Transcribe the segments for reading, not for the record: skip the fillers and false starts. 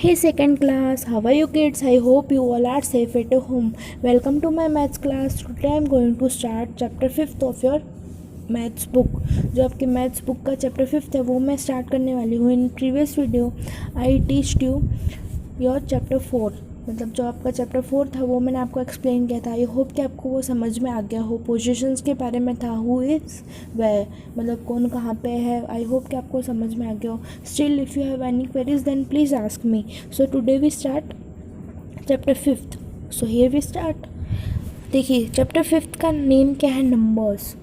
Hey second class, how are you kids? I hope you all are safe at home. Welcome to my maths class. Today I am going to start chapter 5th of your maths book. जो आपकी maths book का chapter 5th है वो मैं start करने वाली हूँ. In previous video I टीच्ड यू योर चैप्टर 4. मतलब जो आपका चैप्टर 4 था वो मैंने आपको एक्सप्लेन किया था. आई होप कि आपको वो समझ में आ गया हो. पोजीशंस के बारे में था, हु इज़ वेयर, मतलब कौन कहाँ पे है. आई होप कि आपको समझ में आ गया हो. Still if you have any queries then please ask me. So today we start chapter 5th. So here we start. देखिए चैप्टर 5th का नेम क्या है, नंबर्स.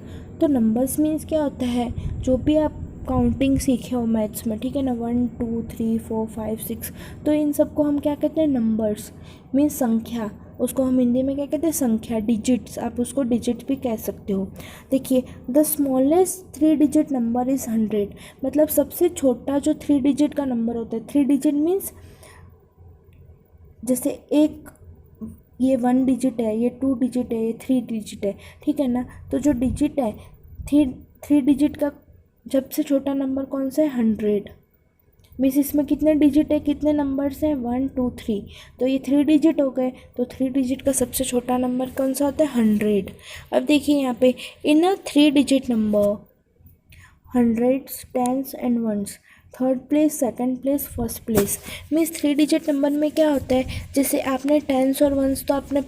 तो नंबर्स मीन्स क्या होता है, जो भी आप काउंटिंग सीखे हो मैथ्स में, ठीक है ना, 1 2 3 4 5 6, तो इन सबको हम क्या कहते हैं, नंबर्स. मीन्स संख्या. उसको हम हिंदी में क्या कहते हैं, संख्या, डिजिट्स. आप उसको डिजिट भी कह सकते हो. देखिए the smallest 3 digit number is 100. मतलब सबसे छोटा जो 3 डिजिट का नंबर होता है, 3 डिजिट मीन्स जैसे एक ये 1 डिजिट है, ये 2 डिजिट है, ये 3 डिजिट है, ठीक है ना. तो जो डिजिट है थ्री डिजिट का सबसे छोटा नंबर कौन सा है, 100. मीन्स इसमें कितने डिजिट है, कितने नंबर्स हैं, 1 2 3. तो ये 3 डिजिट हो गए. तो 3 डिजिट का सबसे छोटा नंबर कौन सा होता है, 100. अब देखिए यहाँ पे in a 3 digit number, hundreds, tens and ones, third place, second place, first place. Means 3 digit number में क्या होता है, जैसे आपने टेंस और वंस तो आपने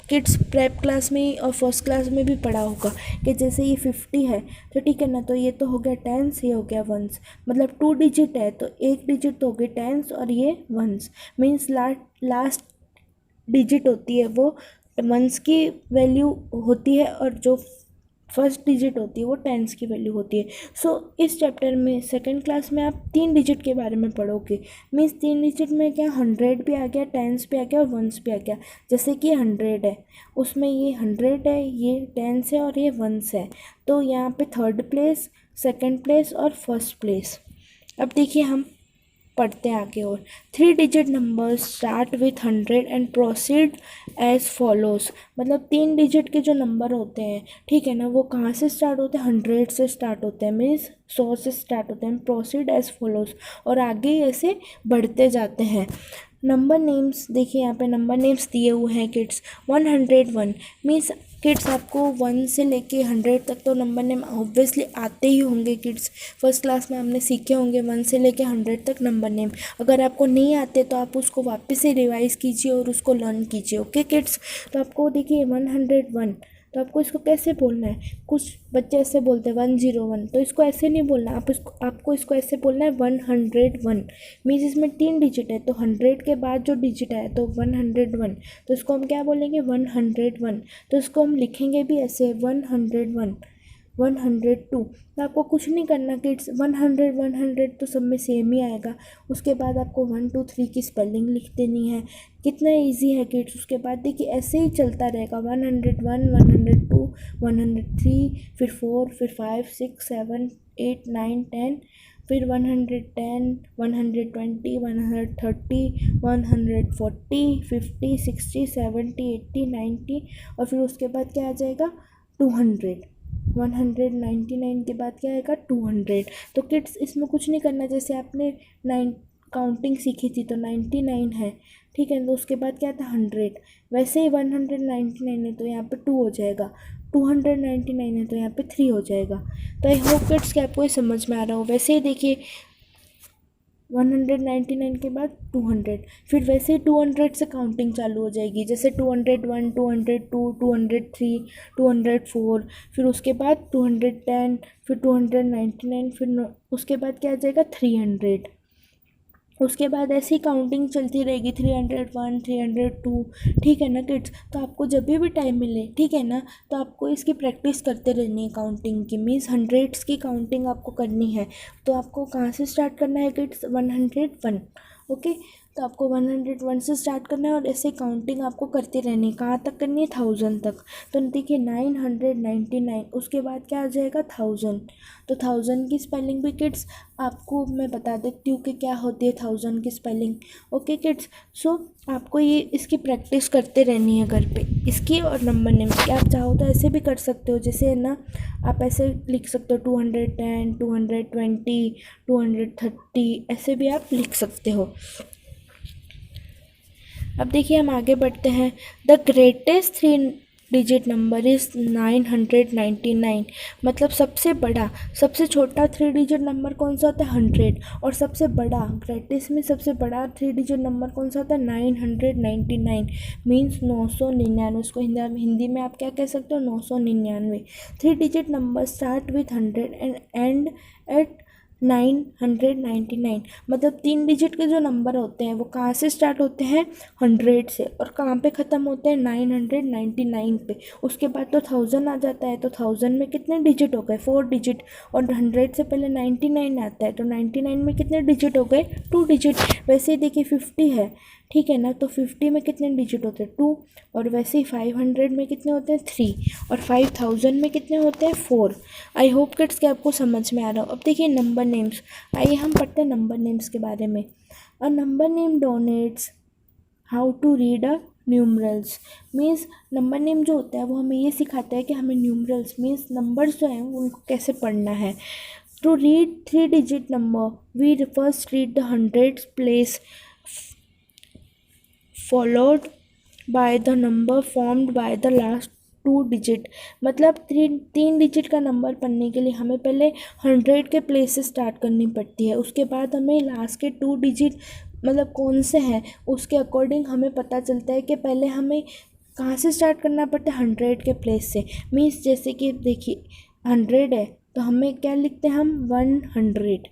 किड्स प्रेप क्लास में और फर्स्ट क्लास में भी पढ़ा होगा कि जैसे ये 50 है तो ठीक है ना, तो ये तो हो गया टेंस, ये हो गया वंस. मतलब 2 डिजिट है तो एक डिजिट तो हो गई टेंस और ये वंस. मीन्स लास्ट डिजिट होती है वो वंस की वैल्यू होती है और जो फर्स्ट डिजिट होती है वो टेंस की वैल्यू होती है. सो इस चैप्टर में सेकंड क्लास में आप 3 डिजिट के बारे में पढ़ोगे. मीन्स 3 डिजिट में क्या, 100 भी आ गया, टेंस भी आ गया और वंस भी आ गया. जैसे कि 100 है, उसमें ये 100 है, ये टेंस है और ये वंस है. तो यहाँ पे थर्ड प्लेस, सेकंड प्लेस और फर्स्ट प्लेस. अब देखिए हम पढ़ते हैं आगे और. 3 digit numbers start with 100 and proceed as follows. मतलब 3 डिजिट के जो नंबर होते हैं, ठीक है ना, वो कहाँ से स्टार्ट होते हैं, 100 से स्टार्ट होते हैं. मीन्स 100 से स्टार्ट होते हैं. प्रोसीड एज फॉलोज, और आगे ऐसे बढ़ते जाते हैं. नंबर नेम्स, देखिए यहाँ पे नंबर नेम्स दिए हुए हैं किड्स. 101 मीन्स किड्स आपको 1 से लेके 100 तक तो नंबर नेम ऑब्वियसली आते ही होंगे किड्स. फर्स्ट क्लास में हमने सीखे होंगे 1 से लेके 100 तक नंबर नेम. अगर आपको नहीं आते तो आप उसको वापस से रिवाइज़ कीजिए और उसको लर्न कीजिए. Okay kids. तो आपको देखिए 101, तो आपको इसको कैसे बोलना है. कुछ बच्चे ऐसे बोलते हैं 101, तो इसको ऐसे नहीं बोलना. आपको इसको ऐसे बोलना है 101. मीन्स इसमें 3 डिजिट है तो 100 के बाद जो डिजिट है तो 101, तो इसको हम क्या बोलेंगे, 101. तो इसको हम लिखेंगे भी ऐसे 101, 102. तो आपको कुछ नहीं करना किड्स. 100 तो सब में सेम ही आएगा. उसके बाद आपको 1 2 3 की स्पेलिंग लिख देनी है. कितना इजी है किड्स. उसके बाद देखिए ऐसे ही चलता रहेगा, 101, 102, 103, फिर 4, फिर 5 6 7 8 9 10, फिर 110, 120, 130, 140, 50 60 70 80 90, और फिर उसके बाद क्या आ जाएगा, 200. 199 के बाद क्या आएगा, 200. तो किड्स इसमें कुछ नहीं करना. जैसे आपने काउंटिंग सीखी थी तो 99 है, ठीक है, तो उसके बाद क्या था, 100. वैसे ही 199 है तो यहाँ पे 2 हो जाएगा. 299 है तो यहाँ पे 3 हो जाएगा. तो आई होप किड्स कि आपको ये समझ में आ रहा हो. वैसे ही देखिए 199 के बाद 200, फिर वैसे ही 200 से काउंटिंग चालू हो जाएगी. जैसे 201, 202, 203, 204, फिर उसके बाद 210, फिर 299, फिर उसके बाद क्या आ जाएगा, 300. उसके बाद ऐसी काउंटिंग चलती रहेगी, 301, 302, ठीक है ना किड्स. तो आपको जब भी टाइम मिले, ठीक है ना, तो आपको इसकी प्रैक्टिस करते रहनी है काउंटिंग की. मीन्स हंड्रेड्स की काउंटिंग आपको करनी है. तो आपको कहाँ से स्टार्ट करना है किड्स, 101. ओके. तो आपको 101 से स्टार्ट करना है और ऐसे काउंटिंग आपको करते रहनी है. कहाँ तक करनी है, 1000 तक. तो देखिए 999, उसके बाद क्या आ जाएगा, 1000. तो 1000 की स्पेलिंग भी किड्स आपको मैं बता देती हूँ कि क्या होती है 1000 की स्पेलिंग. Okay kids. सो आपको ये इसकी प्रैक्टिस करते रहनी है घर पे, इसकी और नंबर नेम की. आप चाहो तो ऐसे भी कर सकते हो, जैसे है ना, आप ऐसे लिख सकते हो 210, 220, 230, ऐसे भी आप लिख सकते हो. अब देखिए हम आगे बढ़ते हैं। The greatest 3 digit number is 999। मतलब सबसे बड़ा, सबसे छोटा 3 डिजिट नंबर कौन सा होता है? 100। और सबसे बड़ा, ग्रेटेस्ट में सबसे बड़ा 3 डिजिट नंबर कौन सा होता है? 999 मीन्स 999। उसको हिंदी में आप क्या कह सकते हो? 999। 3 digit number start with 100 and end at 999। मतलब 3 डिजिट के जो नंबर होते हैं वो कहाँ से स्टार्ट होते हैं? 100 से, और कहाँ पे ख़त्म होते हैं? 999 पे। उसके बाद तो 1000 आ जाता है, तो 1000 में कितने डिजिट हो गए? 4 डिजिट। और 100 से पहले 99 आता है, तो 99 में कितने डिजिट हो गए? 2 डिजिट। वैसे ही देखिए 50 है, ठीक है ना, तो 50 में कितने डिजिट होते हैं? 2। और वैसे ही 500 में कितने होते हैं? 3। और 5000 में कितने होते हैं? 4। आई होप किड्स कि आपको समझ में आ रहा हो। अब देखिए नंबर नेम्स। आइए हम पढ़ते हैं नंबर नेम्स के बारे में। A number name denotes how to read a numerals. Means number name जो होता है वो हमें ये सिखाता है कि हमें न्यूमरल्स मीन्स नंबर्स जो हैं उनको कैसे पढ़ना है। To read 3 digit number we first read the 100 place followed by the number formed by the last 2 digit. मतलब 3 डिजिट का नंबर पढ़ने के लिए हमें पहले 100 के प्लेस से स्टार्ट करनी पड़ती है, उसके बाद हमें लास्ट के 2 डिजिट मतलब कौन से हैं उसके अकॉर्डिंग हमें पता चलता है कि पहले हमें कहाँ से स्टार्ट करना पड़ता है? 100 के प्लेस से। मीन्स जैसे कि देखिए 100 है तो हमें क्या लिखते हैं हम? 100।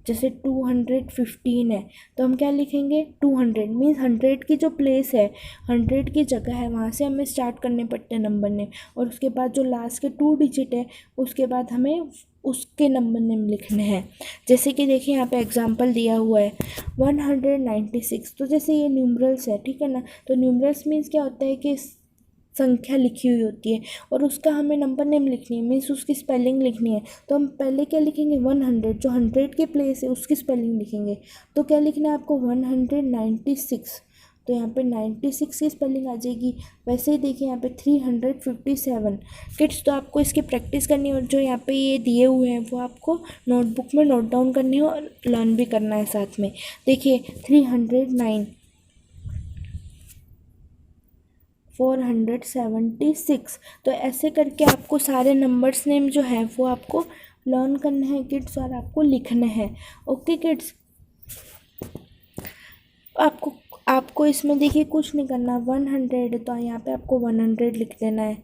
जैसे 215 है तो हम क्या लिखेंगे? 200। मीन्स 100 की जो प्लेस है, 100 की जगह है, वहाँ से हमें स्टार्ट करने पड़ते हैं नंबर नेम। और उसके बाद जो लास्ट के 2 डिजिट है उसके बाद हमें उसके नंबर नेम लिखने हैं। जैसे कि देखिए यहाँ पे एग्जांपल दिया हुआ है 196। तो जैसे ये न्यूमरल्स है, ठीक है ना, तो न्यूमरल्स मीन्स क्या होता है कि संख्या लिखी हुई होती है और उसका हमें नंबर नेम लिखनी है, मीन्स उसकी स्पेलिंग लिखनी है। तो हम पहले क्या लिखेंगे? 100, जो 100 के प्लेस है उसकी स्पेलिंग लिखेंगे। तो क्या लिखना है आपको? 196। तो यहाँ पे 96 की स्पेलिंग आ जाएगी। वैसे ही देखिए यहाँ पे 357। किड्स तो आपको इसकी प्रैक्टिस करनी है और जो यहाँ पे ये दिए हुए हैं वो आपको नोटबुक में नोट डाउन करने हैं और लर्न भी करना है साथ में। देखिए 309, 476। तो ऐसे करके आपको सारे नंबर्स नेम जो है वो आपको लर्न करने हैं किड्स और आपको लिखने हैं। ओके किड्स, आपको आपको इसमें देखिए कुछ नहीं करना। 100 है तो यहाँ पे आपको 100 लिख देना है।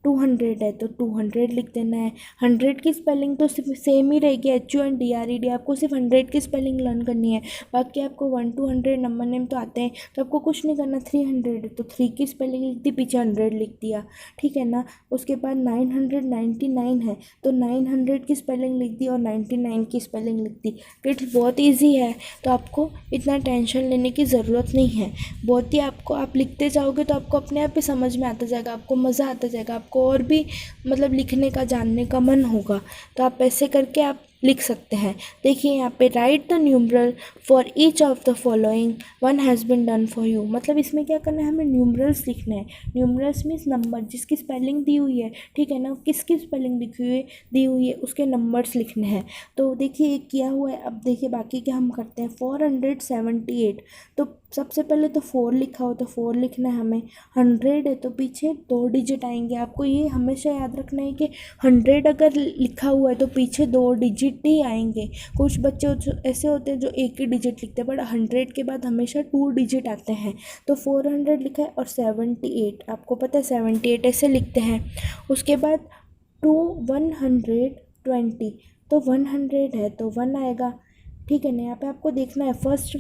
200 है तो 200 लिख देना है। 100 की स्पेलिंग तो सिर्फ सेम ही रहेगी, HUNDRED। आपको सिर्फ 100 की स्पेलिंग लर्न करनी है। बाकी आपको 1 to 100 नंबर नेम तो आते हैं, तो आपको कुछ नहीं करना। 300 है तो 3 की स्पेलिंग लिख दी, पीछे 100 लिख दिया, ठीक है ना। उसके बाद 999 है तो 900 की स्पेलिंग लिख दी और 99 की स्पेलिंग लिख दी। किड्स बहुत ईजी है, तो आपको इतना टेंशन लेने की ज़रूरत नहीं है। बहुत ही आपको आप लिखते जाओगे तो आपको अपने आप ही समझ में आता जाएगा, आपको मज़ा आता जाएगा, आपको और भी मतलब लिखने का, जानने का मन होगा। तो आप ऐसे करके आप लिख सकते हैं। देखिए यहाँ पे right the numeral for each of the following, one has been done for you. मतलब इसमें क्या करना है? हमें न्यूमरल्स लिखना है। न्यूमरल्स मीन्स नंबर जिसकी स्पेलिंग दी हुई है, ठीक है ना, किसकी स्पेलिंग दी हुई है उसके नंबर्स लिखने हैं। तो देखिए एक किया हुआ है। अब देखिए बाकी क्या हम करते हैं। 478, तो सबसे पहले तो 4 लिखा हो तो 4 लिखना है हमें। 100 है तो पीछे 2 डिजिट आएंगे। आपको ये हमेशा याद रखना है कि 100 अगर लिखा हुआ है तो पीछे 2 डिजिट ही आएंगे। कुछ बच्चे ऐसे होते हैं जो एक ही डिजिट लिखते हैं, बट 100 के बाद हमेशा 2 डिजिट आते हैं। तो 400 लिखा है और 78, आपको पता है 78 ऐसे लिखते हैं। उसके बाद 120, तो 100 है तो 1 आएगा, ठीक है ना। यहाँ पे आपको देखना है फर्स्ट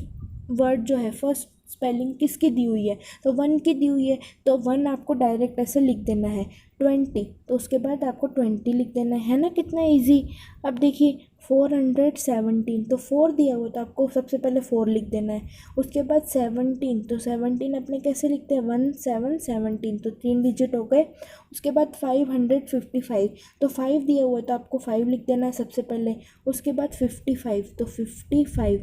वर्ड जो है, फर्स्ट स्पेलिंग किसकी दी हुई है, तो 1 की दी हुई है तो 1 आपको डायरेक्ट ऐसे लिख देना है। 20 तो उसके बाद आपको 20 लिख देना है ना, कितना इजी। अब देखिए 417, तो 4 दिया हुआ तो आपको सबसे पहले 4 लिख देना है। उसके बाद 17, तो 17 अपने कैसे लिखते हैं? 1717, तो 3 डिजिट हो गए। उसके बाद 555, तो 5 दिया हुआ तो आपको 5 लिख देना है सबसे पहले। उसके बाद 55, तो 55।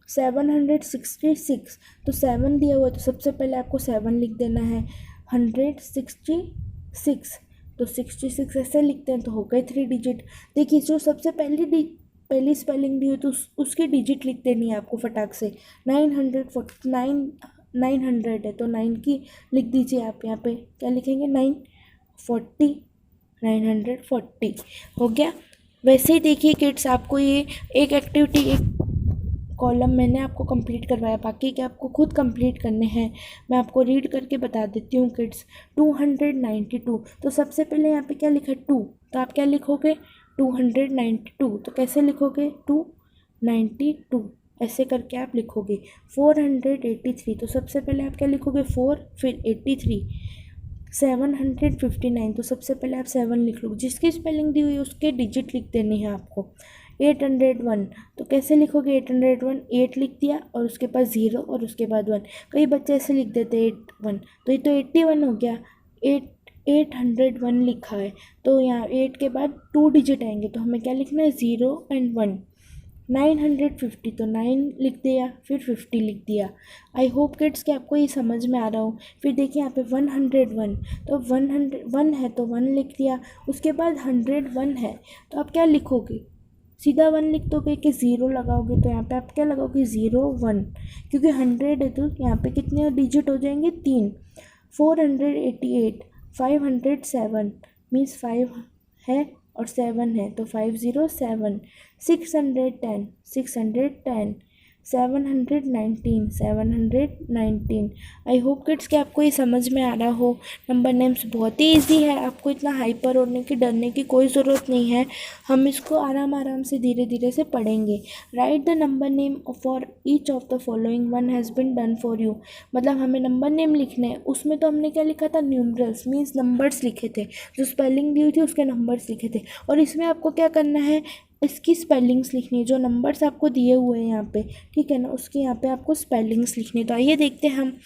766, तो 7 दिया हुआ तो सबसे पहले आपको 7 लिख देना है। 166, तो 66 ऐसे लिखते हैं तो हो गए 3 डिजिट। देखिए जो सबसे पहली स्पेलिंग दी हो तो उसकी डिजिट लिख देनी है आपको फटाक से। 949 900 है तो 9 की लिख दीजिए आप यहाँ पे, क्या लिखेंगे 940, 940 हो गया। वैसे ही देखिए किड्स, आपको ये एक एक्टिविटी, एक कॉलम मैंने आपको कंप्लीट करवाया, बाकी के आपको खुद कंप्लीट करने हैं। मैं आपको रीड करके बता देती हूँ किड्स। 292, तो सबसे पहले यहाँ पे क्या लिखा है 2, तो आप क्या लिखोगे 292, तो कैसे लिखोगे 292, ऐसे करके आप लिखोगे। 483, तो सबसे पहले आप क्या लिखोगे 4, फिर 83। 759, तो सबसे पहले आप 7 लिख लो, जिसकी स्पेलिंग दी हुई है उसके डिजिट लिख देने हैं आपको। 801, तो कैसे लिखोगे 801, 8 लिख दिया और उसके पास 0 और उसके बाद 1। कई बच्चे ऐसे लिख देते 81, तो ये तो 81 हो गया। 801 लिखा है, तो यहाँ 8 के बाद 2 डिजिट आएंगे, तो हमें क्या लिखना है 0 एंड 1। 950, तो 9 लिख दिया, फिर 50 लिख दिया। आई होप किड्स कि आपको ये समझ में आ रहा हो। फिर देखिए यहाँ पे 101, तो 101 है तो 1 लिख दिया, उसके बाद 101 है तो आप क्या लिखोगे, सीधा 1 लिख दोगे कि 0 लगाओगे, तो यहाँ पे आप क्या लगाओगे 0 1, क्योंकि 100 है तो यहाँ पे कितने डिजिट हो जाएंगे 3। 488, 507 मीन्स 5 है और 7 है तो 507। 610, 610। 719, 719। आई होप किड्स कि आपको ये समझ में आ रहा हो। नंबर नेम्स बहुत ही ईजी है, आपको इतना हाइपर होने की, डरने की कोई ज़रूरत नहीं है। हम इसको आराम आराम से धीरे धीरे से पढ़ेंगे। Right the number name for each of the following one has been done for you, मतलब हमें नंबर नेम लिखने हैं। उसमें तो हमने क्या लिखा था, न्यूमरल्स मीन्स नंबर्स लिखे थे, जो स्पेलिंग दी हुई थी उसके नंबर्स लिखे थे। और इसमें आपको क्या करना है, इसकी स्पेलिंग्स लिखनी है, जो नंबर्स आपको दिए हुए हैं यहाँ पे, ठीक है ना, उसके यहाँ पे आपको स्पेलिंग्स लिखनी है। तो आइए देखते हैं हम।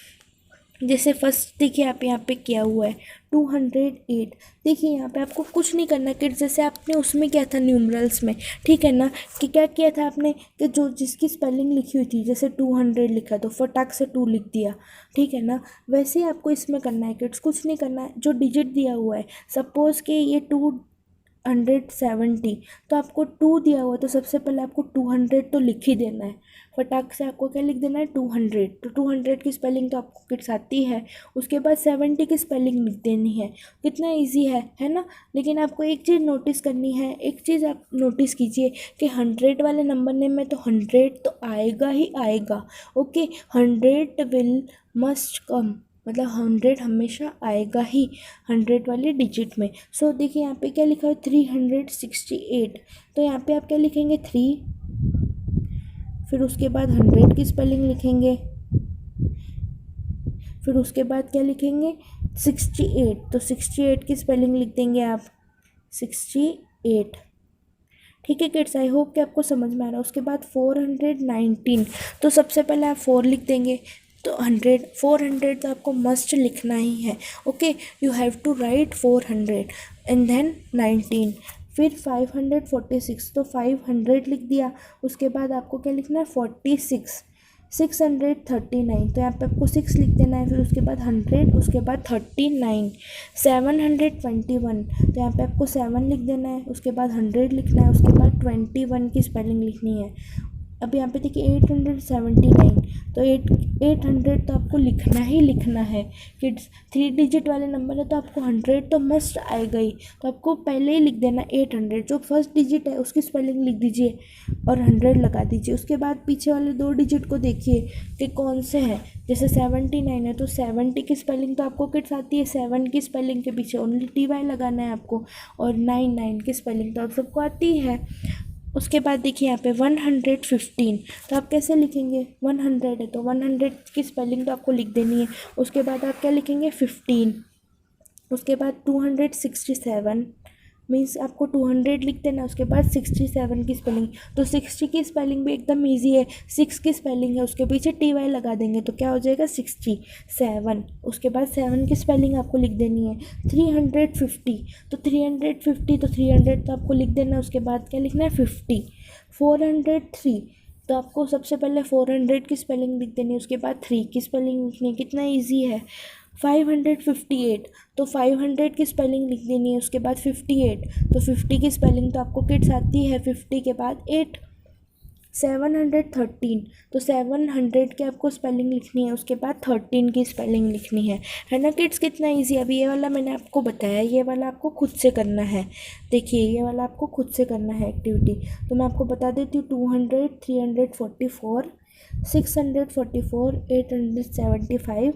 जैसे फर्स्ट देखिए आप यहाँ पे किया हुआ है 208। देखिए यहाँ पे आपको कुछ नहीं करना किड्स, जैसे आपने उसमें किया था न्यूमरल्स में, ठीक है ना, कि क्या किया था आपने कि जो जिसकी स्पेलिंग लिखी हुई थी, जैसे 200 लिखा तो फटाक से 2 लिख दिया, ठीक है ना। वैसे ही आपको इसमें करना है किड्स, कुछ नहीं करना है। जो डिजिट दिया हुआ है, सपोज़ कि ये 270, तो आपको 2 दिया हुआ, तो सबसे पहले आपको 200 तो लिख ही देना है। फटाक से आपको क्या लिख देना है 200, तो 200 की स्पेलिंग तो आपको किड्स आती है। उसके बाद 70 की स्पेलिंग लिख देनी है। कितना इजी है ना। लेकिन आपको एक चीज़ नोटिस करनी है, एक चीज़ आप नोटिस कीजिए कि 100 वाले नंबर नेम में तो 100 तो आएगा ही आएगा। ओके, 100 विल मस्ट कम, मतलब 100 हमेशा आएगा ही 100 वाले डिजिट में। सो देखिए यहाँ पे क्या लिखा है 368, तो यहाँ पे आप क्या लिखेंगे 3, फिर उसके बाद 100 की स्पेलिंग लिखेंगे, फिर उसके बाद क्या लिखेंगे 68, तो 68 की स्पेलिंग लिख देंगे आप 68। ठीक है किड्स, आई होप कि आपको समझ में आ रहा है। उसके बाद 419, तो सबसे पहले आप 4 लिख देंगे, तो 400 तो आपको मस्ट लिखना ही है। Okay, you have to write 400 and then 19। फिर 546, तो 500 लिख दिया, उसके बाद आपको क्या लिखना है 46। 639, तो यहाँ पे आपको 6 लिख देना है, फिर उसके बाद 100, उसके बाद 39। 721, तो यहाँ पे आपको 7 लिख देना है, उसके बाद 100 लिखना है, उसके बाद 21 की स्पेलिंग लिखनी है। अब यहाँ पे देखिए 879, तो 800 तो आपको लिखना ही लिखना है किड्स। 3 डिजिट वाले नंबर है तो आपको 100 तो मस्ट आएगा ही, तो आपको पहले ही लिख देना 800, जो फर्स्ट डिजिट है उसकी स्पेलिंग लिख दीजिए और 100 लगा दीजिए। उसके बाद पीछे वाले 2 डिजिट को देखिए कि कौन से हैं। जैसे 79 है तो 70 की स्पेलिंग तो आपको किड्स आती है, 7 की स्पेलिंग के पीछे ओनली TY लगाना है आपको, और 9 की स्पेलिंग तो आप सबको आती है। उसके बाद देखिए यहाँ पे 115, तो आप कैसे लिखेंगे 100 है तो 100 की स्पेलिंग तो आपको लिख देनी है। उसके बाद आप क्या लिखेंगे 15। उसके बाद 267 मीन्स आपको 200 लिख देना, उसके बाद 67 की स्पेलिंग, तो 60 की स्पेलिंग भी एकदम इजी है। 6 की स्पेलिंग है, उसके पीछे TY लगा देंगे तो क्या हो जाएगा 67। उसके बाद 7 की स्पेलिंग आपको लिख देनी है। 350, तो 350 तो 300 तो आपको लिख देना है, उसके बाद क्या लिखना है 50। 403, तो आपको सबसे पहले 400 की स्पेलिंग लिख देनी है, उसके बाद 3 की स्पेलिंग लिखनी है। कितना ईजी है। 558, तो 500 की स्पेलिंग लिख देनी है, उसके बाद 58, तो 50 की स्पेलिंग तो आपको किड्स आती है, 50 के बाद 8। 713, तो 700 की आपको स्पेलिंग लिखनी है, उसके बाद 13 की स्पेलिंग लिखनी है ना किड्स। कितना इजी। अभी ये वाला मैंने आपको बताया, ये वाला आपको खुद से करना है। देखिए ये वाला आपको खुद से करना है एक्टिविटी। तो मैं आपको बता देती हूँ, 200, 344, 644, 875,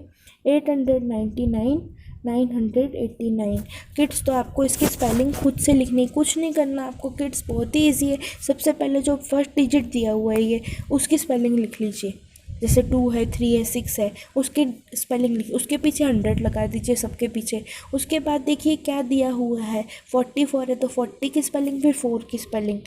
899, 989 किड्स। तो आपको इसकी स्पेलिंग खुद से लिखनी, कुछ नहीं करना आपको किड्स, बहुत ही ईजी है। सबसे पहले जो फर्स्ट डिजिट दिया हुआ है ये, उसकी स्पेलिंग लिख लीजिए। जैसे 2 है, 3 है, 6 है, उसकी स्पेलिंग लिखिए, उसके पीछे 100 लगा दीजिए सबके पीछे। उसके बाद देखिए क्या दिया हुआ है, 44 है तो 40 की स्पेलिंग, फिर 4 की स्पेलिंग।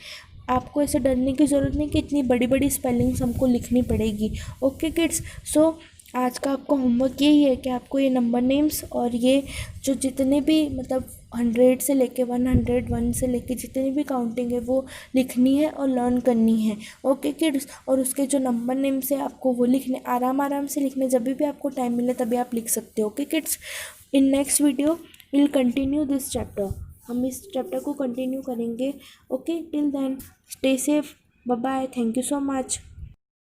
आपको ऐसे डरने की ज़रूरत नहीं कि इतनी बड़ी बड़ी स्पेलिंग्स हमको लिखनी पड़ेगी। ओके किड्स, सो आज का आपका होमवर्क यही है कि आपको ये नंबर नेम्स और ये जो जितने भी मतलब 100 से लेके 101 से लेके जितनी भी काउंटिंग है वो लिखनी है और लर्न करनी है। ओके किड्स, और उसके जो नंबर नेम्स है आपको वो लिखने, आराम आराम से लिखने, जब भी आपको टाइम मिले तभी आप लिख सकते हो। Okay kids, in next video will continue this chapter. हम इस चैप्टर को कंटिन्यू करेंगे। Okay, till then stay safe, bye bye, thank you so much.